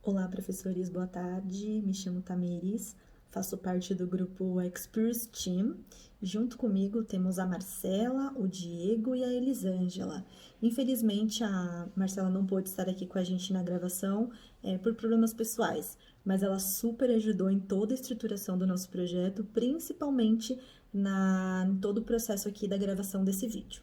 Olá, professores, boa tarde. Me chamo Tamires, faço parte do grupo Experience Team. Junto comigo temos a Marcela, o Diego e a Elisângela. Infelizmente, a Marcela não pôde estar aqui com a gente na gravação, por problemas pessoais, mas ela super ajudou em toda a estruturação do nosso projeto, principalmente em todo o processo aqui da gravação desse vídeo.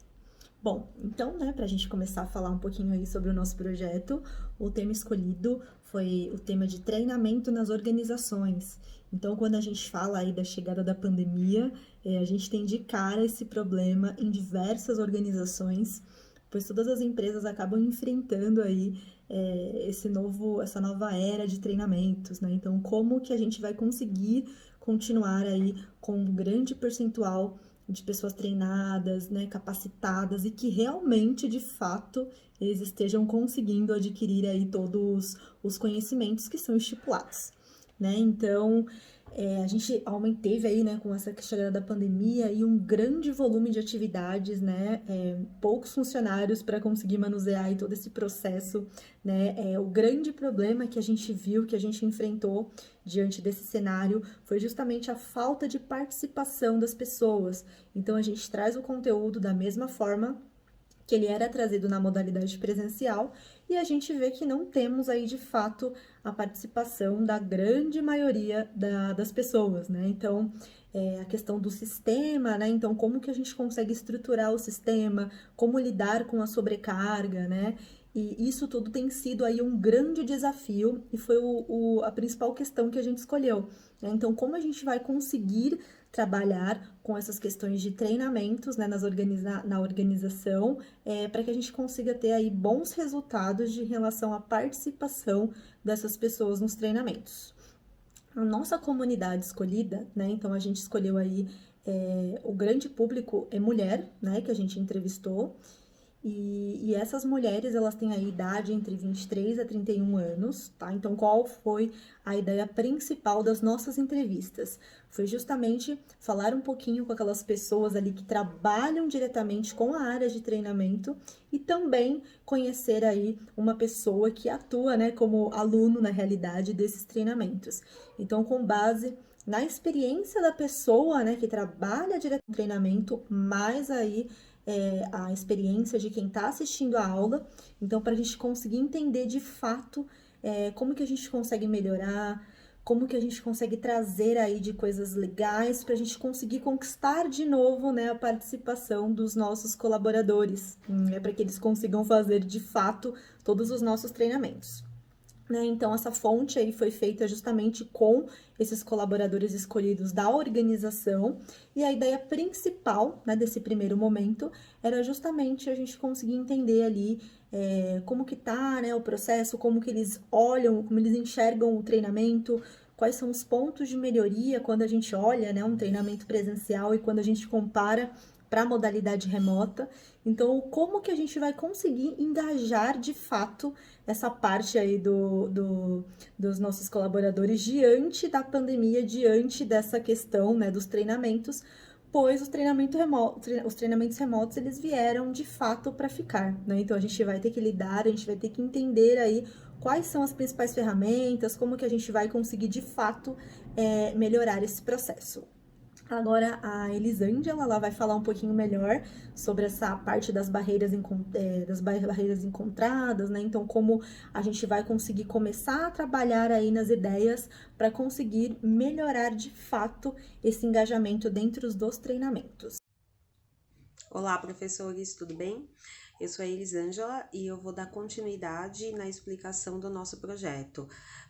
Bom, então, né, para a gente começar a falar um pouquinho aí sobre o nosso projeto, o tema escolhido foi o tema de treinamento nas organizações. Então, quando a gente fala aí da chegada da pandemia, a gente tem de cara esse problema em diversas organizações, pois todas as empresas acabam enfrentando aí essa nova era de treinamentos, né? Então, como que a gente vai conseguir continuar aí com um grande percentual de pessoas treinadas, né, capacitadas e que realmente, de fato, eles estejam conseguindo adquirir aí todos os conhecimentos que são estipulados, né? Então, a gente teve aí, né, com essa chegada da pandemia e um grande volume de atividades, né, poucos funcionários para conseguir manusear aí todo esse processo, né? O grande problema que a gente viu, que a gente enfrentou diante desse cenário, foi justamente a falta de participação das pessoas. Então, a gente traz o conteúdo da mesma forma que ele era trazido na modalidade presencial, e a gente vê que não temos aí de fato a participação da grande maioria das pessoas, né? Então, a questão do sistema, né? Então, como que a gente consegue estruturar o sistema, como lidar com a sobrecarga, né? E isso tudo tem sido aí um grande desafio e foi a principal questão que a gente escolheu, né? Então, como a gente vai conseguir trabalhar com essas questões de treinamentos, né, na organização, para que a gente consiga ter aí bons resultados de relação à participação dessas pessoas nos treinamentos. A nossa comunidade escolhida, né, então a gente escolheu aí o grande público é mulher, né, que a gente entrevistou, e essas mulheres, elas têm a idade entre 23 a 31 anos, tá? Então, qual foi a ideia principal das nossas entrevistas? Foi justamente falar um pouquinho com aquelas pessoas ali que trabalham diretamente com a área de treinamento e também conhecer aí uma pessoa que atua, né, como aluno na realidade desses treinamentos. Então, com base na experiência da pessoa, né, que trabalha direto no treinamento, mais aí a experiência de quem está assistindo a aula. Então, para a gente conseguir entender de fato como que a gente consegue melhorar, como que a gente consegue trazer aí de coisas legais para a gente conseguir conquistar de novo, né, a participação dos nossos colaboradores, para que eles consigam fazer de fato todos os nossos treinamentos. Né? Então, essa fonte aí foi feita justamente com esses colaboradores escolhidos da organização, e a ideia principal, né, desse primeiro momento era justamente a gente conseguir entender ali como que tá, né, o processo, como que eles olham, como eles enxergam o treinamento, quais são os pontos de melhoria quando a gente olha, né, um treinamento presencial e quando a gente compara para a modalidade remota. Então, como que a gente vai conseguir engajar de fato essa parte aí dos nossos colaboradores diante da pandemia, diante dessa questão, né, dos treinamentos, pois os treinamentos remotos, eles vieram de fato para ficar, né? Então, a gente vai ter que lidar, a gente vai ter que entender aí quais são as principais ferramentas, como que a gente vai conseguir de fato melhorar esse processo. Agora a Elisângela, ela vai falar um pouquinho melhor sobre essa parte das barreiras encontradas, né? Então, como a gente vai conseguir começar a trabalhar aí nas ideias para conseguir melhorar de fato esse engajamento dentro dos treinamentos. Olá, professores, tudo bem? Eu sou a Elisângela e eu vou dar continuidade na explicação do nosso projeto.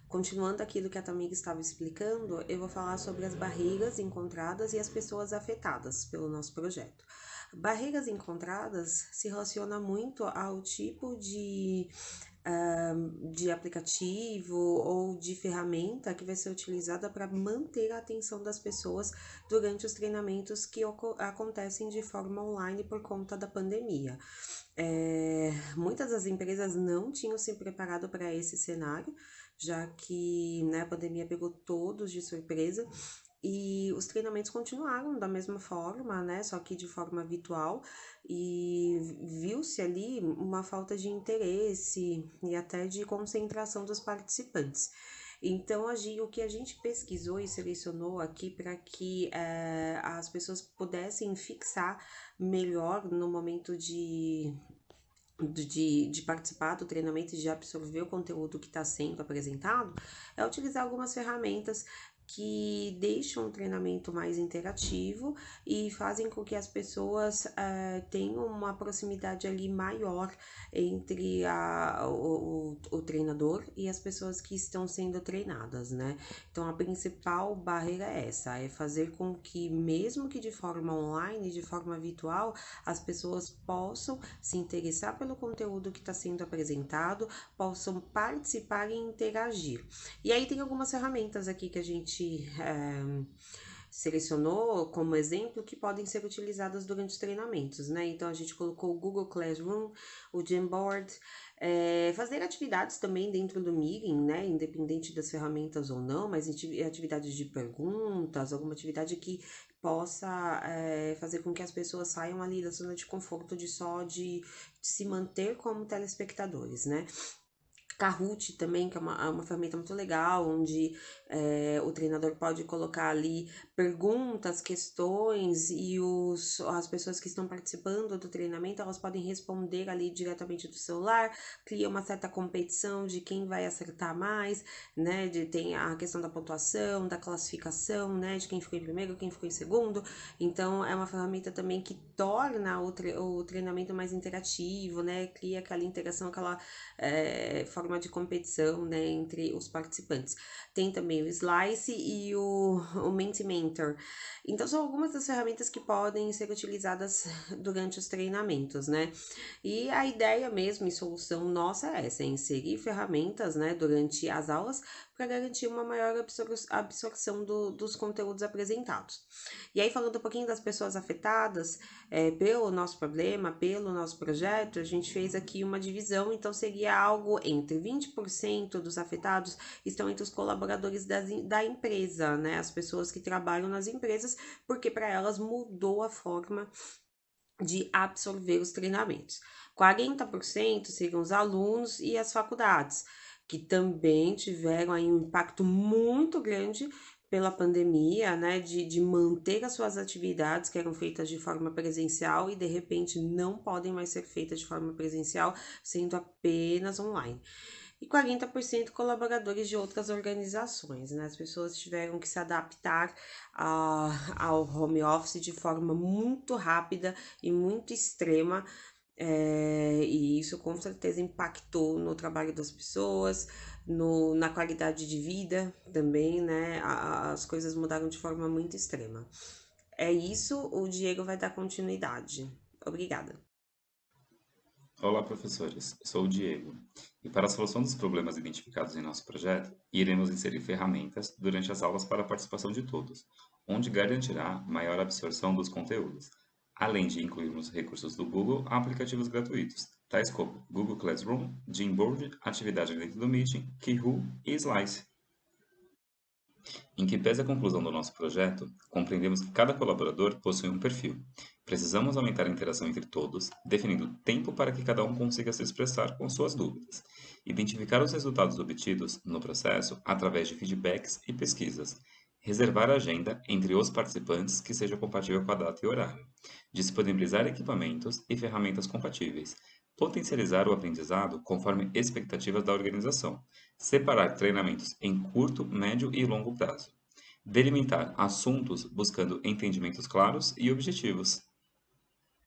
Continuando aquilo que a Tamir estava explicando, eu vou falar sobre as barreiras encontradas e as pessoas afetadas pelo nosso projeto. Barreiras encontradas se relaciona muito ao tipo de aplicativo ou de ferramenta que vai ser utilizada para manter a atenção das pessoas durante os treinamentos que acontecem de forma online por conta da pandemia. Muitas das empresas não tinham se preparado para esse cenário, já que, né, a pandemia pegou todos de surpresa. E os treinamentos continuaram da mesma forma, né? Só que de forma virtual, e viu-se ali uma falta de interesse e até de concentração dos participantes. Então, o que a gente pesquisou e selecionou aqui para que as pessoas pudessem fixar melhor no momento de participar do treinamento e de absorver o conteúdo que está sendo apresentado, é utilizar algumas ferramentas que deixam o treinamento mais interativo e fazem com que as pessoas tenham uma proximidade ali maior entre o treinador e as pessoas que estão sendo treinadas, né? Então, a principal barreira é essa, é fazer com que, mesmo que de forma online, de forma virtual, as pessoas possam se interessar pelo conteúdo que está sendo apresentado, possam participar e interagir. E aí tem algumas ferramentas aqui que a gente selecionou como exemplo que podem ser utilizadas durante os treinamentos, né? Então a gente colocou o Google Classroom, o Jamboard, fazer atividades também dentro do Meeting, né? Independente das ferramentas ou não, mas atividades de perguntas, alguma atividade que possa fazer com que as pessoas saiam ali da zona de conforto de se manter como telespectadores, né? Kahoot também, que é uma ferramenta muito legal, onde o treinador pode colocar ali perguntas, questões e as pessoas que estão participando do treinamento, elas podem responder ali diretamente do celular, cria uma certa competição de quem vai acertar mais, né, tem a questão da pontuação, da classificação, né, de quem ficou em primeiro, quem ficou em segundo, então é uma ferramenta também que torna o treinamento mais interativo, né, cria aquela interação, aquela forma de competição, né, entre os participantes. Tem também o Slice e o Mentimentor. Então, são algumas das ferramentas que podem ser utilizadas durante os treinamentos, né? E a ideia mesmo e solução nossa é essa, é inserir ferramentas, né, durante as aulas para garantir uma maior absorção dos conteúdos apresentados. E aí, falando um pouquinho das pessoas afetadas pelo nosso problema, pelo nosso projeto, a gente fez aqui uma divisão, então seria algo entre 20% dos afetados estão entre os colaboradores da empresa, né? As pessoas que trabalham nas empresas, porque para elas mudou a forma de absorver os treinamentos. 40% seriam os alunos e as faculdades, que também tiveram aí um impacto muito grande pela pandemia, né, de manter as suas atividades que eram feitas de forma presencial e de repente não podem mais ser feitas de forma presencial, sendo apenas online. E 40% colaboradores de outras organizações, né? As pessoas tiveram que se adaptar ao home office de forma muito rápida e muito extrema, e isso com certeza impactou no trabalho das pessoas, na qualidade de vida também, né? As coisas mudaram de forma muito extrema. É isso, o Diego vai dar continuidade. Obrigada. Olá, professores. Eu sou o Diego. E para a solução dos problemas identificados em nosso projeto, iremos inserir ferramentas durante as aulas para a participação de todos, onde garantirá maior absorção dos conteúdos, além de incluirmos recursos do Google a aplicativos gratuitos, tais como Google Classroom, Jamboard, atividade dentro do Meeting, Kahoot e Slice. Em que pese a conclusão do nosso projeto, compreendemos que cada colaborador possui um perfil. Precisamos aumentar a interação entre todos, definindo tempo para que cada um consiga se expressar com suas dúvidas. Identificar os resultados obtidos no processo através de feedbacks e pesquisas. Reservar a agenda entre os participantes que seja compatível com a data e horário. Disponibilizar equipamentos e ferramentas compatíveis. Potencializar o aprendizado conforme expectativas da organização. Separar treinamentos em curto, médio e longo prazo. Delimitar assuntos buscando entendimentos claros e objetivos.